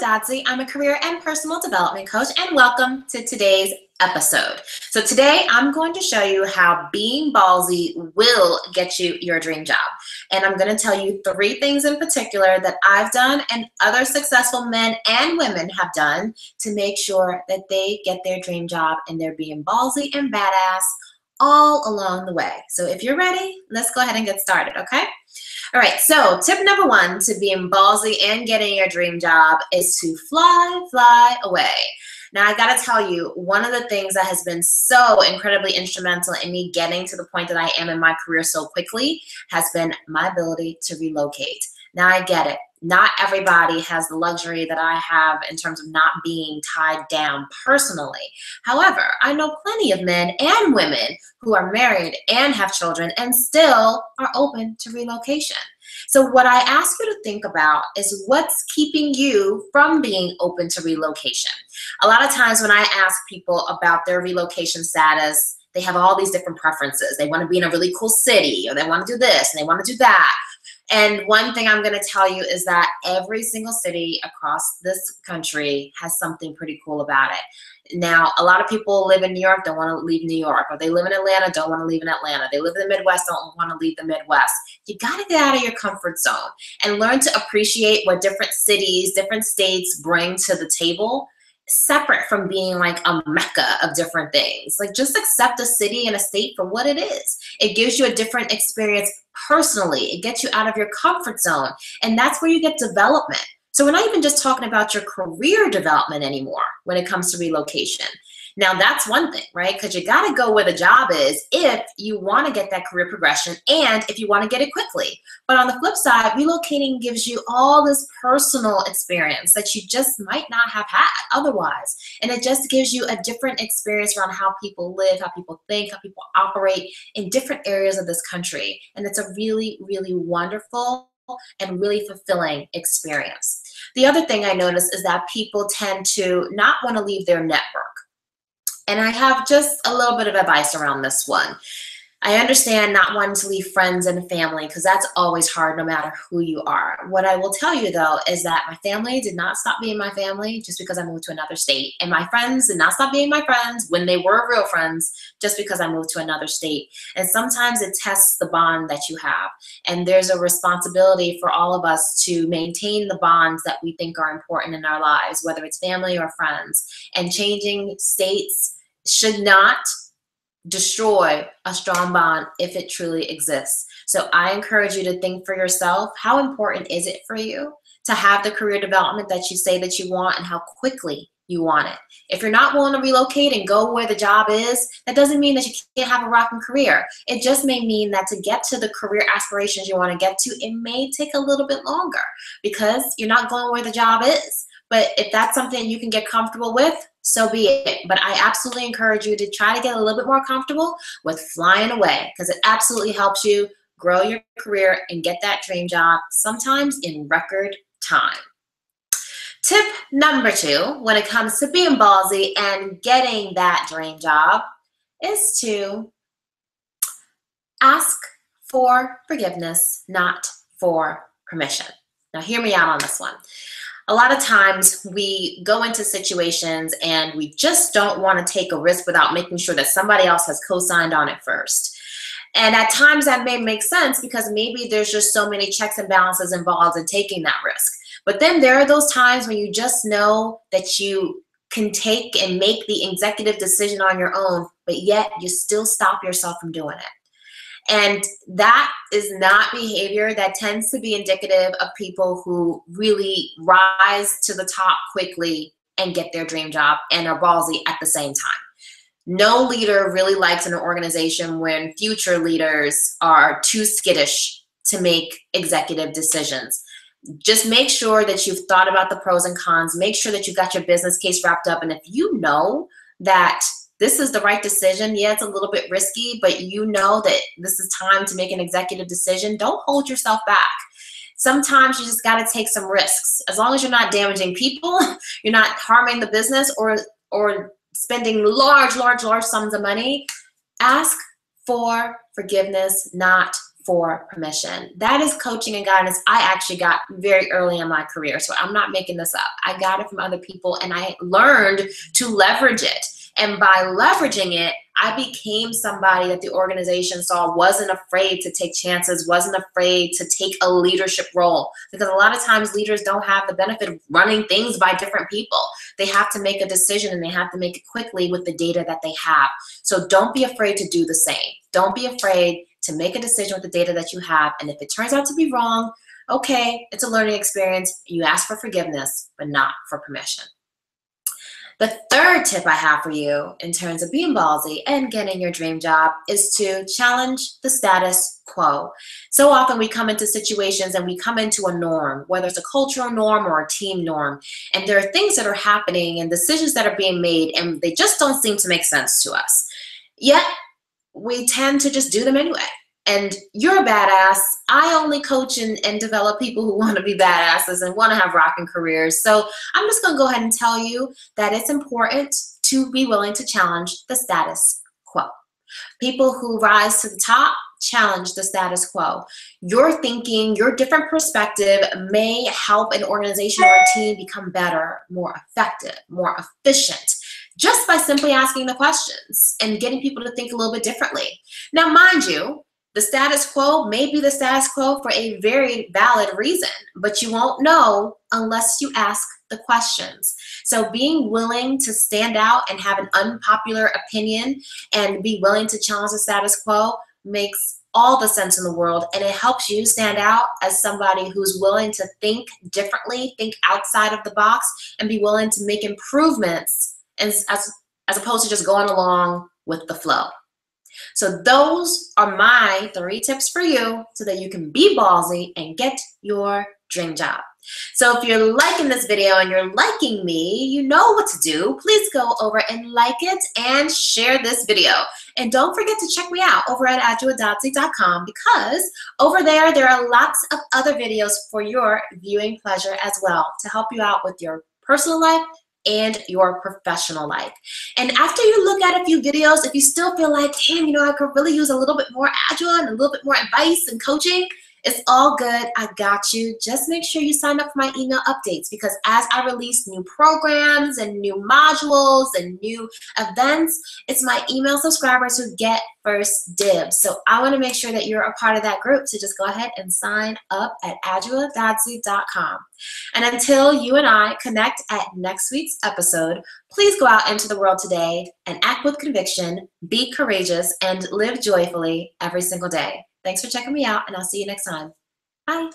Dadzie. I'm a career and personal development coach, and welcome to today's episode. So today I'm going to show you how being ballsy will get you your dream job. And I'm going to tell you 3 things in particular that I've done and other successful men and women have done to make sure that they get their dream job, and they're being ballsy and badass all along the way. So if you're ready, let's go ahead and get started, okay? All right, so tip number 1 to being ballsy and getting your dream job is to fly away. Now, I gotta tell you, one of the things that has been so incredibly instrumental in me getting to the point that I am in my career so quickly has been my ability to relocate. Now, I get it. Not everybody has the luxury that I have in terms of not being tied down personally. However, I know plenty of men and women who are married and have children and still are open to relocation. So what I ask you to think about is what's keeping you from being open to relocation. A lot of times when I ask people about their relocation status, they have all these different preferences. They want to be in a really cool city, or they want to do this and they want to do that. And one thing I'm going to tell you is that every single city across this country has something pretty cool about it. Now, a lot of people live in New York, don't want to leave New York, or they live in Atlanta, don't want to leave in Atlanta. They live in the Midwest, don't want to leave the Midwest. You got to get out of your comfort zone and learn to appreciate what different cities, different states bring to the table, separate from being like a mecca of different things. Like, just accept a city and a state for what it is. It gives you a different experience personally. It gets you out of your comfort zone, and that's where you get development. So we're not even just talking about your career development anymore when it comes to relocation. Now, that's one thing, right? Because you got to go where the job is if you want to get that career progression and if you want to get it quickly. But on the flip side, relocating gives you all this personal experience that you just might not have had otherwise. And it just gives you a different experience around how people live, how people think, how people operate in different areas of this country. And it's a really, really wonderful and really fulfilling experience. The other thing I notice is that people tend to not want to leave their network. And I have just a little bit of advice around this one. I understand not wanting to leave friends and family, because that's always hard no matter who you are. What I will tell you though is that my family did not stop being my family just because I moved to another state. And my friends did not stop being my friends when they were real friends just because I moved to another state. And sometimes it tests the bond that you have. And there's a responsibility for all of us to maintain the bonds that we think are important in our lives, whether it's family or friends. And changing states should not destroy a strong bond if it truly exists. So I encourage you to think for yourself, how important is it for you to have the career development that you say that you want, and how quickly you want it. If you're not willing to relocate and go where the job is, that doesn't mean that you can't have a rocking career. It just may mean that to get to the career aspirations you want to get to, it may take a little bit longer because you're not going where the job is. But if that's something you can get comfortable with, so be it. But I absolutely encourage you to try to get a little bit more comfortable with flying away, because it absolutely helps you grow your career and get that dream job, sometimes in record time. Tip number 2, when it comes to being ballsy and getting that dream job, is to ask for forgiveness, not for permission. Now, hear me out on this one. A lot of times we go into situations and we just don't want to take a risk without making sure that somebody else has co-signed on it first. And at times that may make sense because maybe there's just so many checks and balances involved in taking that risk. But then there are those times when you just know that you can take and make the executive decision on your own, but yet you still stop yourself from doing it. And that is not behavior that tends to be indicative of people who really rise to the top quickly and get their dream job and are ballsy at the same time. No leader really likes an organization when future leaders are too skittish to make executive decisions. Just make sure that you've thought about the pros and cons. Make sure that you got your business case wrapped up. And if you know that this is the right decision, yeah, it's a little bit risky, but you know that this is time to make an executive decision, don't hold yourself back. Sometimes you just got to take some risks. As long as you're not damaging people, you're not harming the business or spending large sums of money, ask for forgiveness, not for permission. That is coaching and guidance I actually got very early in my career. So I'm not making this up. I got it from other people and I learned to leverage it. And by leveraging it, I became somebody that the organization saw wasn't afraid to take chances, wasn't afraid to take a leadership role. Because a lot of times leaders don't have the benefit of running things by different people. They have to make a decision and they have to make it quickly with the data that they have. So don't be afraid to do the same. Don't be afraid to make a decision with the data that you have. And if it turns out to be wrong, okay, it's a learning experience. You ask for forgiveness, but not for permission. The third tip I have for you in terms of being ballsy and getting your dream job is to challenge the status quo. So often we come into situations and we come into a norm, whether it's a cultural norm or a team norm, and there are things that are happening and decisions that are being made and they just don't seem to make sense to us. Yet we tend to just do them anyway. And you're a badass. I only coach and develop people who want to be badasses and want to have rocking careers. So I'm just going to go ahead and tell you that it's important to be willing to challenge the status quo. People who rise to the top challenge the status quo. Your thinking, your different perspective may help an organization or a team become better, more effective, more efficient, just by simply asking the questions and getting people to think a little bit differently. Now, mind you, the status quo may be the status quo for a very valid reason, but you won't know unless you ask the questions. So being willing to stand out and have an unpopular opinion and be willing to challenge the status quo makes all the sense in the world, and it helps you stand out as somebody who's willing to think differently, think outside of the box, and be willing to make improvements as opposed to just going along with the flow. So those are my 3 tips for you so that you can be ballsy and get your dream job. So if you're liking this video and you're liking me, you know what to do. Please go over and like it and share this video. And don't forget to check me out over at adwoa.com because over there are lots of other videos for your viewing pleasure as well to help you out with your personal life and your professional life. And after you look at a few videos, if you still feel like, damn, I could really use a little bit more Adwoa and a little bit more advice and coaching, it's all good. I got you. Just make sure you sign up for my email updates because as I release new programs and new modules and new events, it's my email subscribers who get first dibs. So I want to make sure that you're a part of that group. So just go ahead and sign up at adwoa.com. And until you and I connect at next week's episode, please go out into the world today and act with conviction, be courageous, and live joyfully every single day. Thanks for checking me out, and I'll see you next time. Bye.